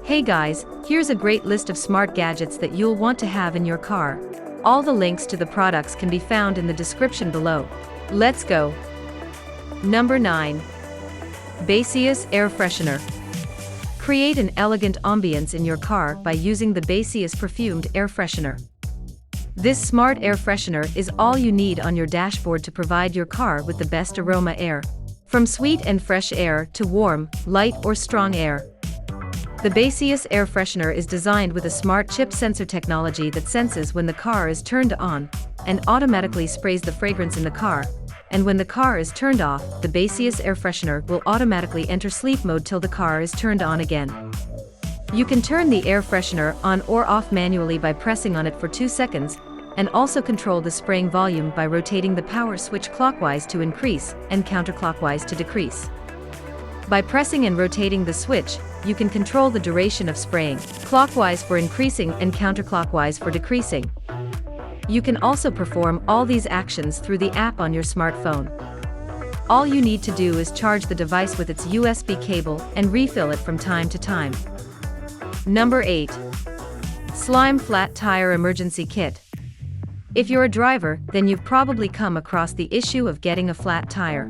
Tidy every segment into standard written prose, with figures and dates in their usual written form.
Hey guys, here's a great list of smart gadgets that you'll want to have in your car. All the links to the products can be found in the description below. Let's go. Number 9. Baseus Air Freshener. Create an elegant ambience in your car by using the Baseus Perfumed Air Freshener. This smart air freshener is all you need on your dashboard to provide your car with the best aroma air. From sweet and fresh air to warm, light or strong air. The Baseus Air Freshener is designed with a smart chip sensor technology that senses when the car is turned on and automatically sprays the fragrance in the car. And when the car is turned off, the Baseus Air Freshener will automatically enter sleep mode till the car is turned on again. You can turn the air freshener on or off manually by pressing on it for 2 seconds, and also control the spraying volume by rotating the power switch clockwise to increase and counterclockwise to decrease. By pressing and rotating the switch, you can control the duration of spraying, clockwise for increasing and counterclockwise for decreasing. You can also perform all these actions through the app on your smartphone. All you need to do is charge the device with its USB cable and refill it from time to time. Number 8. Slime Flat Tire Emergency Kit. If you're a driver, then you've probably come across the issue of getting a flat tire.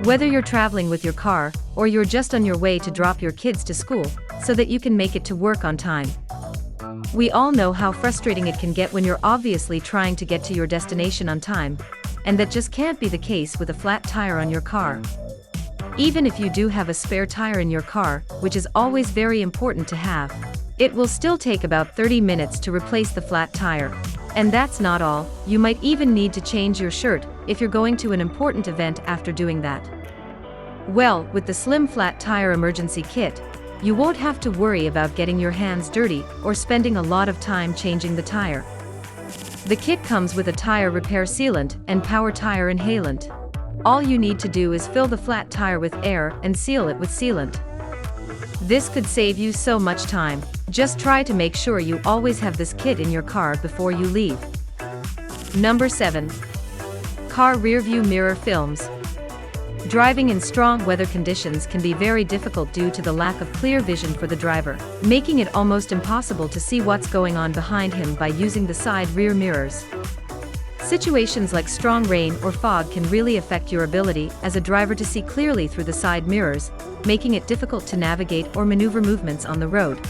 Whether you're traveling with your car, or you're just on your way to drop your kids to school, so that you can make it to work on time. We all know how frustrating it can get when you're obviously trying to get to your destination on time, and that just can't be the case with a flat tire on your car. Even if you do have a spare tire in your car, which is always very important to have, it will still take about 30 minutes to replace the flat tire. And that's not all, you might even need to change your shirt if you're going to an important event after doing that. Well, with the Slim Flat Tire Emergency Kit, you won't have to worry about getting your hands dirty or spending a lot of time changing the tire. The kit comes with a tire repair sealant and power tire inhalant. All you need to do is fill the flat tire with air and seal it with sealant. This could save you so much time. Just try to make sure you always have this kit in your car before you leave. Number 7. Car Rearview Mirror Films. Driving in strong weather conditions can be very difficult due to the lack of clear vision for the driver, making it almost impossible to see what's going on behind him by using the side rear mirrors. Situations like strong rain or fog can really affect your ability as a driver to see clearly through the side mirrors, making it difficult to navigate or maneuver movements on the road.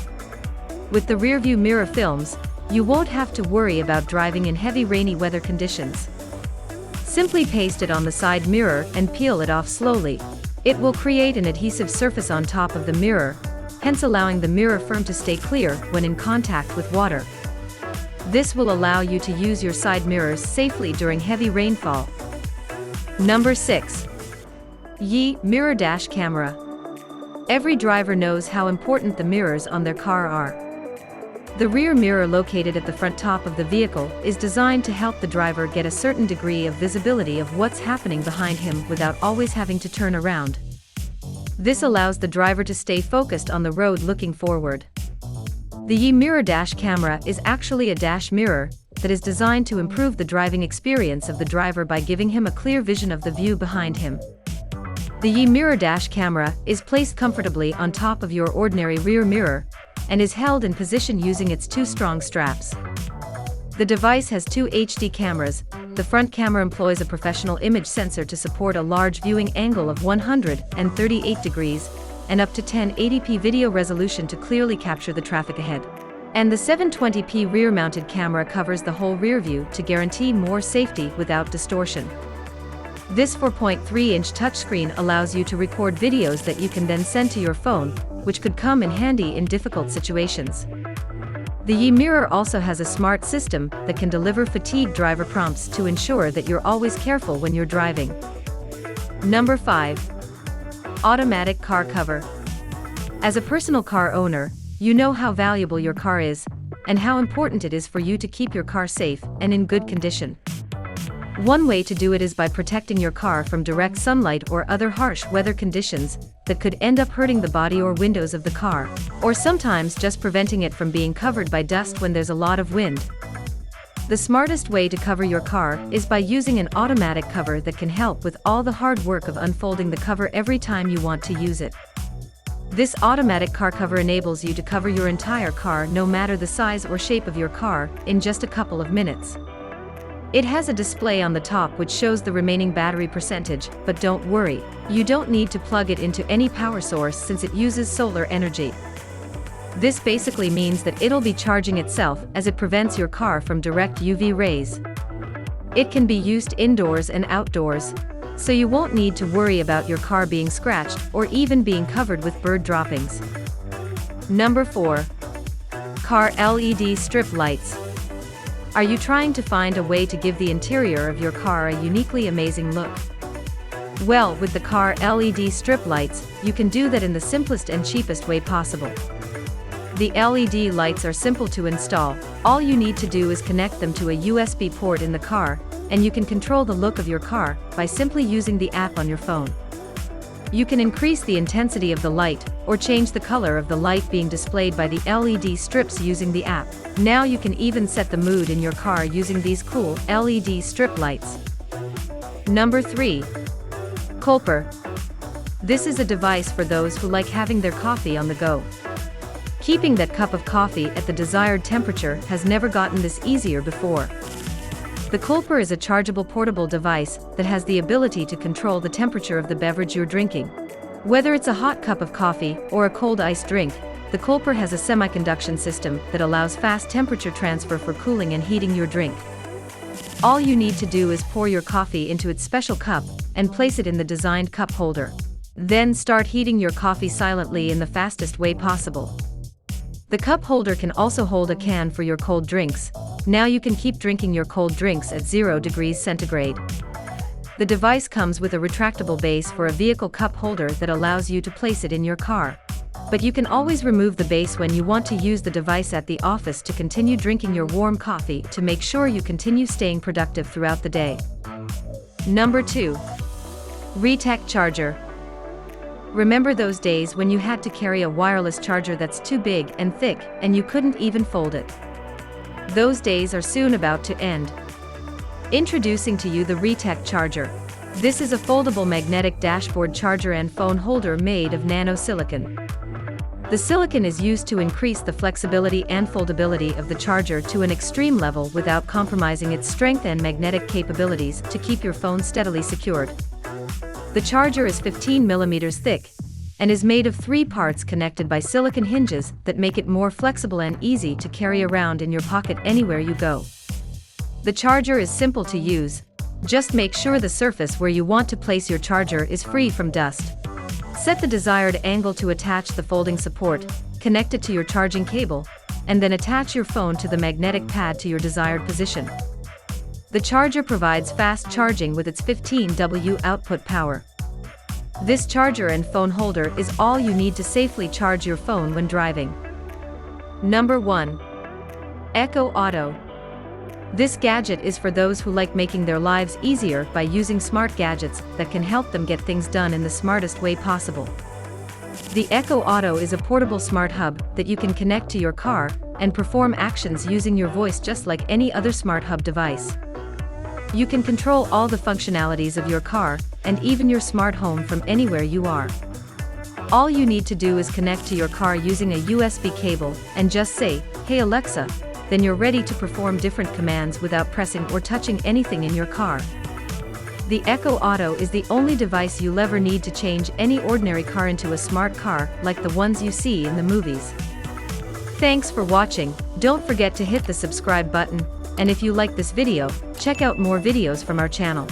With the rearview mirror films, you won't have to worry about driving in heavy rainy weather conditions. Simply paste it on the side mirror and peel it off slowly. It will create an adhesive surface on top of the mirror, hence allowing the mirror film to stay clear when in contact with water. This will allow you to use your side mirrors safely during heavy rainfall. Number 6. Yi Mirror Dash Camera. Every driver knows how important the mirrors on their car are. The rear mirror located at the front top of the vehicle is designed to help the driver get a certain degree of visibility of what's happening behind him without always having to turn around. This allows the driver to stay focused on the road looking forward. The Yi Mirror Dash Camera is actually a dash mirror that is designed to improve the driving experience of the driver by giving him a clear vision of the view behind him. The Yi Mirror Dash Camera is placed comfortably on top of your ordinary rear mirror, and is held in position using its 2 strong straps. The device has 2 HD cameras. The front camera employs a professional image sensor to support a large viewing angle of 138 degrees, and up to 1080p video resolution to clearly capture the traffic ahead. And the 720p rear-mounted camera covers the whole rear view to guarantee more safety without distortion. This 4.3-inch touchscreen allows you to record videos that you can then send to your phone, which could come in handy in difficult situations. The Yi Mirror also has a smart system that can deliver fatigued driver prompts to ensure that you're always careful when you're driving. Number 5. Automatic Car Cover. As a personal car owner, you know how valuable your car is, and how important it is for you to keep your car safe and in good condition. One way to do it is by protecting your car from direct sunlight or other harsh weather conditions that could end up hurting the body or windows of the car, or sometimes just preventing it from being covered by dust when there's a lot of wind. The smartest way to cover your car is by using an automatic cover that can help with all the hard work of unfolding the cover every time you want to use it. This automatic car cover enables you to cover your entire car no matter the size or shape of your car in just a couple of minutes. It has a display on the top which shows the remaining battery percentage, but don't worry, you don't need to plug it into any power source since it uses solar energy. This basically means that it'll be charging itself as it prevents your car from direct UV rays. It can be used indoors and outdoors, so you won't need to worry about your car being scratched or even being covered with bird droppings. Number 4. Car LED strip lights. Are you trying to find a way to give the interior of your car a uniquely amazing look? Well, with the car LED strip lights, you can do that in the simplest and cheapest way possible. The LED lights are simple to install. All you need to do is connect them to a USB port in the car, and you can control the look of your car by simply using the app on your phone. You can increase the intensity of the light, or change the color of the light being displayed by the LED strips using the app. Now you can even set the mood in your car using these cool LED strip lights. Number 3. Kolper. This is a device for those who like having their coffee on the go. Keeping that cup of coffee at the desired temperature has never gotten this easier before. The Kolper is a chargeable portable device that has the ability to control the temperature of the beverage you're drinking. Whether it's a hot cup of coffee or a cold iced drink, the Kolper has a semi-conduction system that allows fast temperature transfer for cooling and heating your drink. All you need to do is pour your coffee into its special cup and place it in the designed cup holder. Then start heating your coffee silently in the fastest way possible. The cup holder can also hold a can for your cold drinks. Now you can keep drinking your cold drinks at 0 degrees centigrade. The device comes with a retractable base for a vehicle cup holder that allows you to place it in your car. But you can always remove the base when you want to use the device at the office to continue drinking your warm coffee to make sure you continue staying productive throughout the day. Number 2. Retech Charger. Remember those days when you had to carry a wireless charger that's too big and thick and you couldn't even fold it? Those days are soon about to end. Introducing to you the Retech Charger. This is a foldable magnetic dashboard charger and phone holder made of nanosilicon. The silicon is used to increase the flexibility and foldability of the charger to an extreme level without compromising its strength and magnetic capabilities to keep your phone steadily secured. The charger is 15 millimeters thick and is made of 3 parts connected by silicon hinges that make it more flexible and easy to carry around in your pocket anywhere you go. The charger is simple to use. Just make sure the surface where you want to place your charger is free from dust. Set the desired angle to attach the folding support, connect it to your charging cable, and then attach your phone to the magnetic pad to your desired position. The charger provides fast charging with its 15W output power. This charger and phone holder is all you need to safely charge your phone when driving. Number 1. Echo Auto. This gadget is for those who like making their lives easier by using smart gadgets that can help them get things done in the smartest way possible. The Echo Auto is a portable smart hub that you can connect to your car and perform actions using your voice just like any other smart hub device. You can control all the functionalities of your car and even your smart home from anywhere you are. All you need to do is connect to your car using a USB cable and just say, "Hey Alexa," then you're ready to perform different commands without pressing or touching anything in your car. The Echo Auto is the only device you'll ever need to change any ordinary car into a smart car like the ones you see in the movies. Thanks for watching. Don't forget to hit the subscribe button, and if you like this video, check out more videos from our channel.